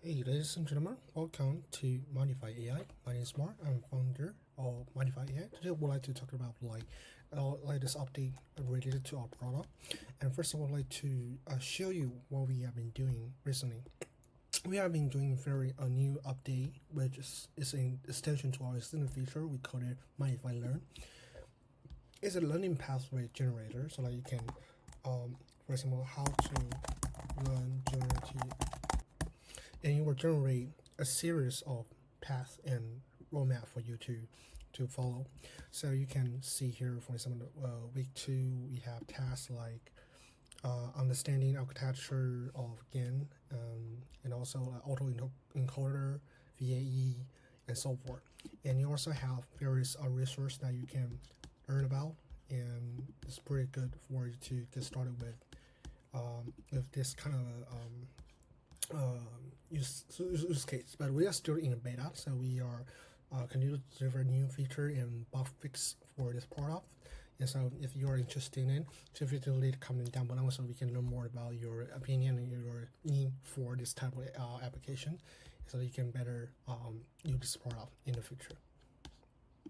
Hey ladies and gentlemen, welcome to Mindify AI. My name is Mark. I'm founder of Mindify AI. Today I would like to talk about latest update related to our product. And first I would like to show you what we have been doing recently. We have been doing a new update, which is an extension to our existing feature. We call it Mindify Learn. It's a learning pathway generator, so that you can, for example, how to learn generative, and it will generate a series of paths and roadmap for you to follow. So you can see here, for example, week 2 we have tasks like understanding architecture of GAN, and also auto encoder, VAE, and so forth. And you also have various resources that you can learn about, and it's pretty good for you to get started with this kind of use case. But we are still in a beta, so we are continuing to deliver new feature and bug fix for this product. And so if you are interested in it, feel free to leave a comment down below so we can learn more about your opinion and your need for this type of application, so you can better use this product in the future.